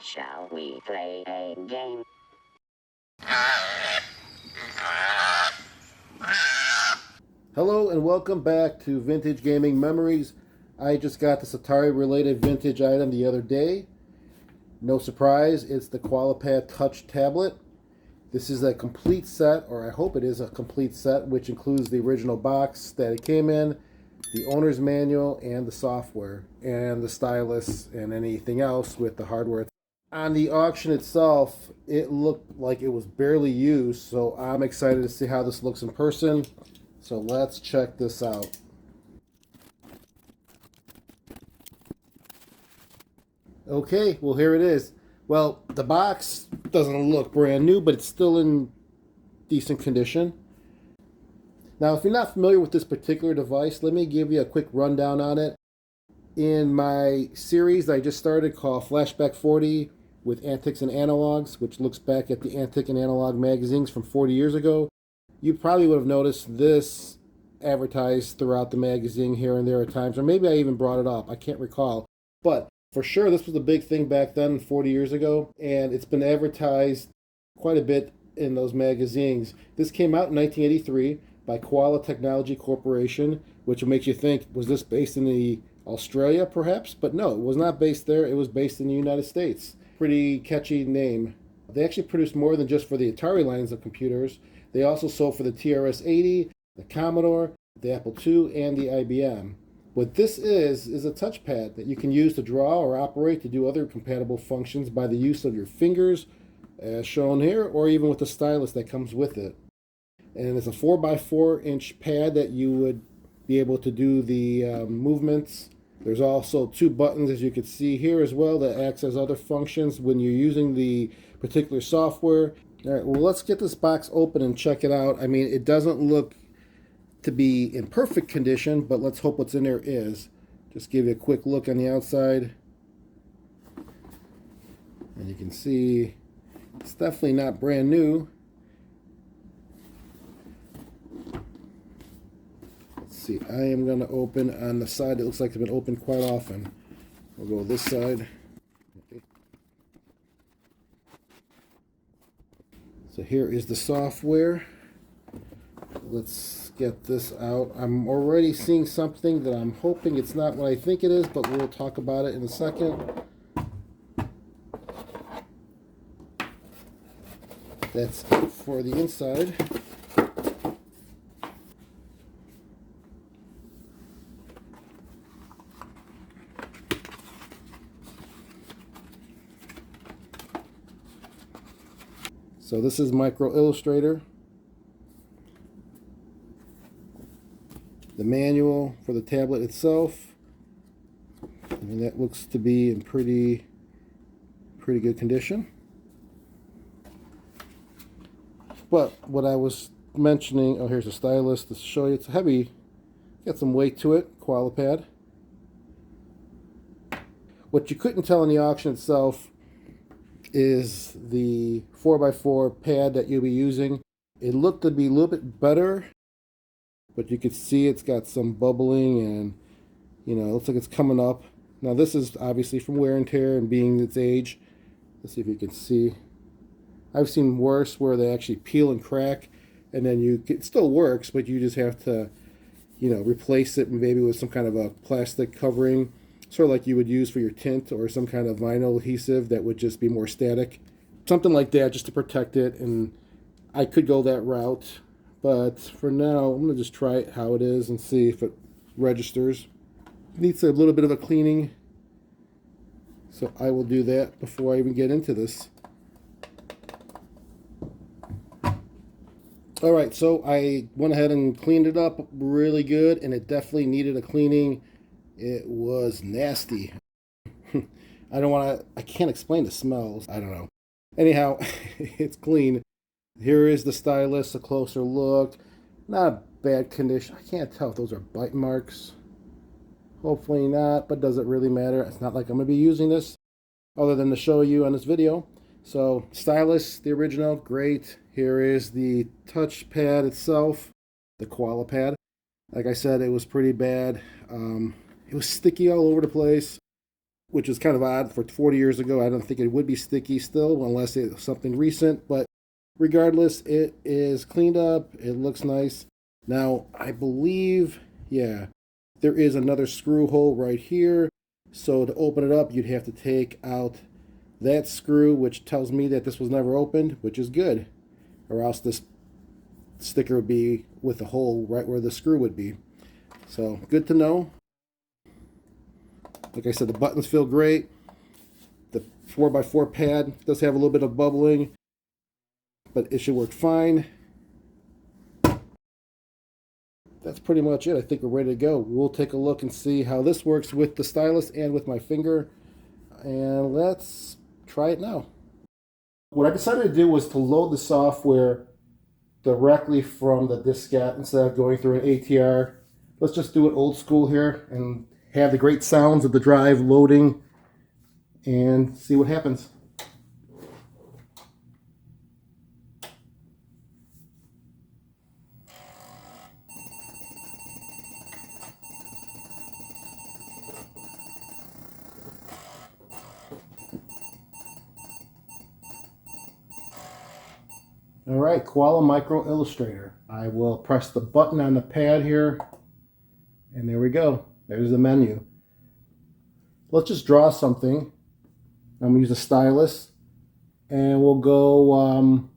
Shall we play a game? Hello and welcome back to Vintage Gaming Memories. I just got this Atari related vintage item the other day. No surprise, it's the KoalaPad Touch tablet. This is a complete set, or I hope it is a complete set, which includes the original box that it came in, the owner's manual, and the software, and the stylus, and anything else with the hardware. On the auction itself, it looked like it was barely used, so I'm excited to see how this looks in person. So let's check this out. Okay, well here it is. Well, the box doesn't look brand new, but it's still in decent condition. Now, if you're not familiar with this particular device, let me give you a quick rundown on it. In my series I just started called Flashback 40 with Antiques and Analogs, which looks back at the Antique and Analog magazines from 40 years ago, you probably would have noticed this advertised throughout the magazine here and there at times, or maybe I even brought it up. I can't recall. But for sure, this was a big thing back then, 40 years ago, and it's been advertised quite a bit in those magazines. This came out in 1983 by Koala Technology Corporation, which makes you think, was this based in the Australia, perhaps? But no, it was not based there. It was based in the United States. Pretty catchy name. They actually produced more than just for the Atari lines of computers. They also sold for the TRS-80, the Commodore, the Apple II, and the IBM. What this is a touchpad that you can use to draw or operate to do other compatible functions by the use of your fingers, as shown here, or even with the stylus that comes with it. And it's a 4x4 inch pad that you would be able to do the movements. There's also two buttons, as you can see here as well, that acts as other functions when you're using the particular software. All right, well, let's get this box open and check it out. I mean, it doesn't look to be in perfect condition, but let's hope what's in there is. Just give you a quick look on the outside. And you can see it's definitely not brand new. Let's see, I am going to open on the side that looks like it's been opened quite often. We'll go this side. Okay. So here is the software. Let's get this out. I'm already seeing something that I'm hoping it's not what I think it is, but we'll talk about it in a second. That's it for the inside. So this is Micro Illustrator. The manual for the tablet itself. I mean, that looks to be in pretty good condition. But what I was mentioning, oh, here's a stylus to show you. It's heavy, got some weight to it, KoalaPad. What you couldn't tell in the auction itself is the 4x4 pad that you'll be using. It looked to be a little bit better, but you can see it's got some bubbling and, you know, it looks like it's coming up. Now this is obviously from wear and tear and being its age. Let's see if you can see. I've seen worse where they actually peel and crack, and then it still works, but you just have to, you know, replace it maybe with some kind of a plastic covering, sort of like you would use for your tint, or some kind of vinyl adhesive that would just be more static. Something like that just to protect it, and I could go that route. But for now, I'm going to just try it how it is and see if it registers. It needs a little bit of a cleaning, so I will do that before I even get into this. Alright, so I went ahead and cleaned it up really good, and it definitely needed a cleaning. It was nasty. I can't explain the smells. I don't know. Anyhow, it's clean. Here is the stylus, a closer look. Not a bad condition. I can't tell if those are bite marks. Hopefully not, but does it really matter? It's not like I'm going to be using this other than to show you on this video. So, stylus, the original, great. Here is the touchpad itself, the KoalaPad. Like I said, it was pretty bad. It was sticky all over the place. which is kind of odd for 40 years ago. I don't think it would be sticky still unless it's something recent, but regardless, it is cleaned up. It looks nice. Now, I believe, yeah, there is another screw hole right here. So to open it up, you'd have to take out that screw, which tells me that this was never opened, which is good. Or else this sticker would be with a hole right where the screw would be. So good to know. Like I said, the buttons feel great. The 4x4 pad does have a little bit of bubbling, but it should work fine. That's pretty much it. I think we're ready to go. We'll take a look and see how this works with the stylus and with my finger. And let's try it now. What I decided to do was to load the software directly from the diskette instead of going through an ATR. Let's just do it old school here and have the great sounds of the drive loading and see what happens. All right, Koala Micro Illustrator. I will press the button on the pad here, and there we go. There's the menu. Let's just draw something. I'm going to use a stylus, and we'll go,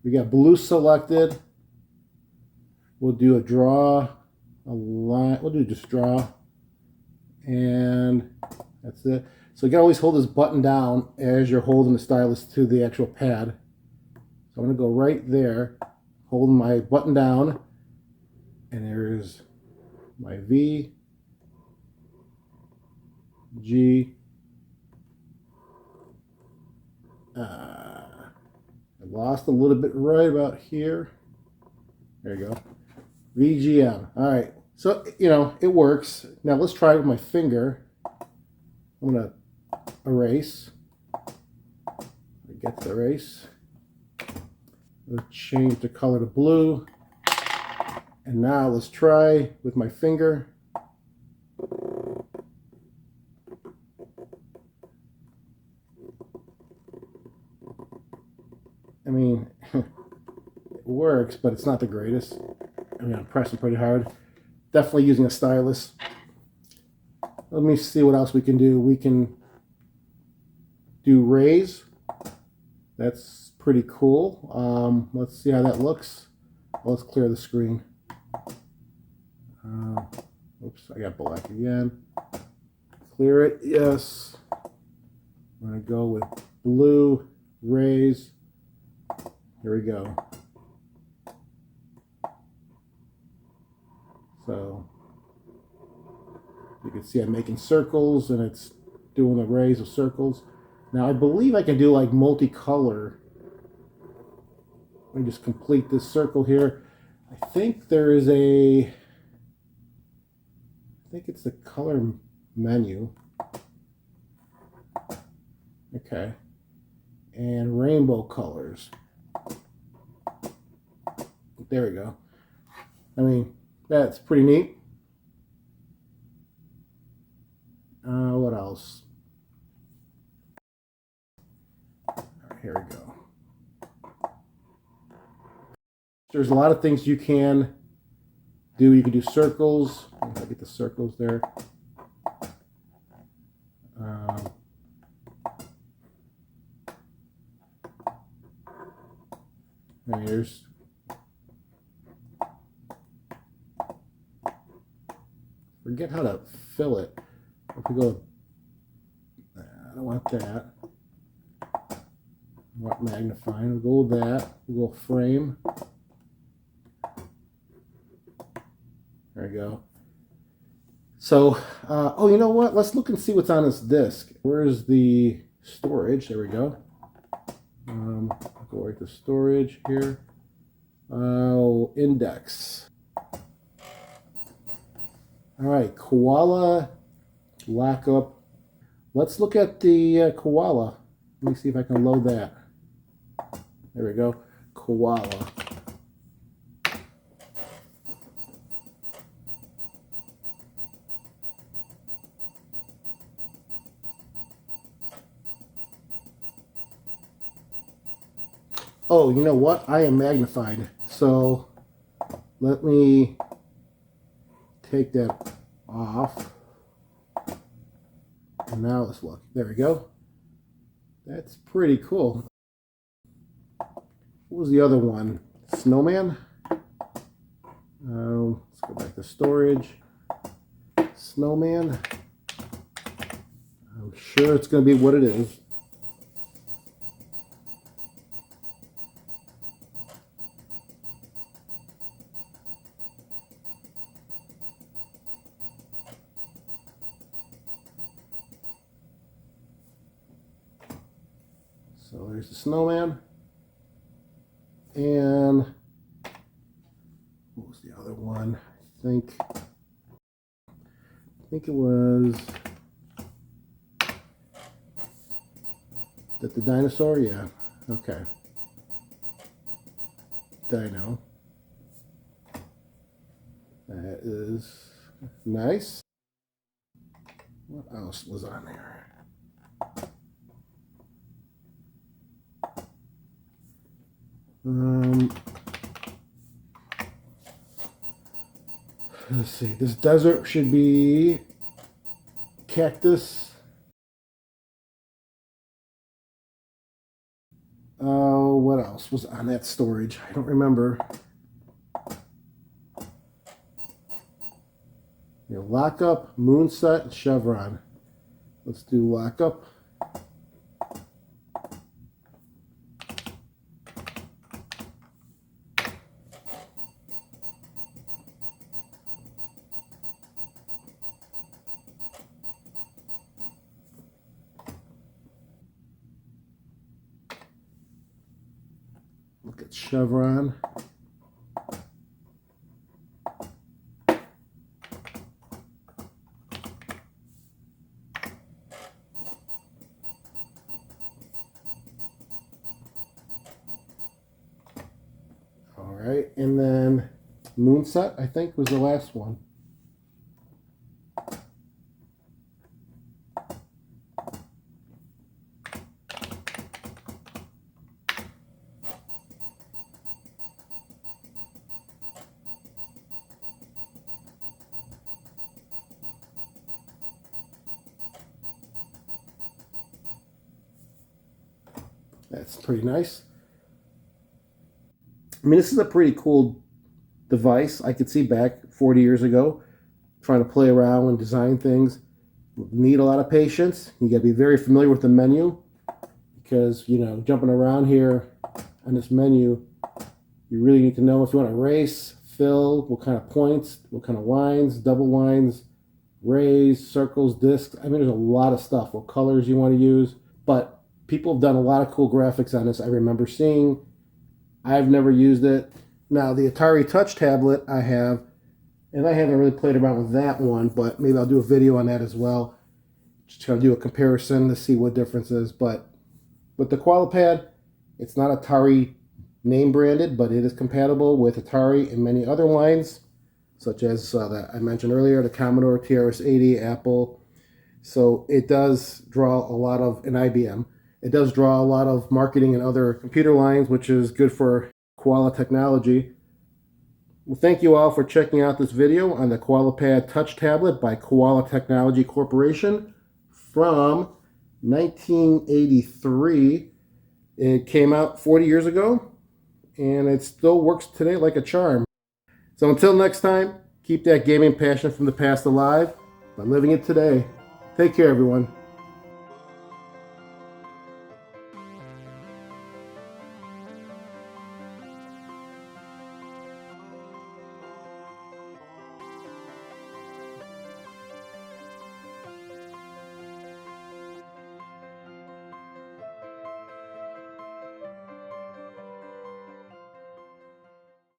we got blue selected. We'll do a draw, a line, we'll do just draw, and that's it. So you gotta always hold this button down as you're holding the stylus to the actual pad. So I'm gonna go right there, holding my button down, and there's my V, G, I lost a little bit right about here. There you go. VGM. All right. So, you know, it works. Now let's try it with my finger. I'm going to erase. Get the erase. Let's change the color to blue. And now let's try with my finger. I mean, it works, but it's not the greatest. I mean, I'm pressing pretty hard. Definitely using a stylus. Let me see what else we can do. We can do raise. That's pretty cool. Let's see how that looks. Let's clear the screen. Oops, I got black again. Clear it, yes. I'm going to go with blue, raise. Here we go. So you can see I'm making circles and it's doing the rays of circles. Now I believe I can do like multicolor. Let me just complete this circle here. I think there is I think it's the color menu. Okay. And rainbow colors. There we go. I mean, that's pretty neat. What else? All right, here we go. There's a lot of things you can do. You can do circles. If I get the circles there. And here's forget how to fill it. If we go, I don't want that. I want magnifying. We'll go with that. We'll go frame. There we go. So, oh, you know what? Let's look and see what's on this disc. Where's the storage? There we go. Go right to storage here. Index. All right, Koala lockup. Let's look at the Koala. Let me see if I can load that. There we go. Koala. Oh, you know what? I am magnified. So let me take that off. And now let's look. There we go. That's pretty cool. What was the other one? Snowman? Let's go back to storage. Snowman. I'm sure it's going to be what it is. So there's the snowman. And what was the other one? I think it was that the dinosaur? Yeah. Okay. Dino. That is nice. What else was on there? Let's see. This desert should be cactus. Oh, what else was on that storage? I don't remember. Yeah, lockup, moonset, and chevron. Let's do lockup. Look at chevron. All right, and then moonset, I think, was the last one. That's pretty nice. I mean, this is a pretty cool device. I could see back 40 years ago trying to play around and design things. You need a lot of patience. You got to be very familiar with the menu because, you know, jumping around here on this menu, you really need to know if you want to race, fill, what kind of points, what kind of lines, double lines, rays, circles, discs. I mean, there's a lot of stuff, what colors you want to use. But people have done a lot of cool graphics on this. I remember seeing. I've never used it. Now, the Atari Touch tablet I have, and I haven't really played around with that one, but maybe I'll do a video on that as well. Just going to do a comparison to see what difference is. But with the KoalaPad, it's not Atari name branded, but it is compatible with Atari and many other lines, such as that I mentioned earlier, the Commodore TRS-80, Apple. So it does draw a lot of, an IBM. It does draw a lot of marketing and other computer lines, which is good for Koala technology. Well, thank you all for checking out this video on the KoalaPad Touch Tablet by Koala Technology Corporation from 1983. It came out 40 years ago, and it still works today like a charm. So until next time, keep that gaming passion from the past alive by living it today. Take care, everyone.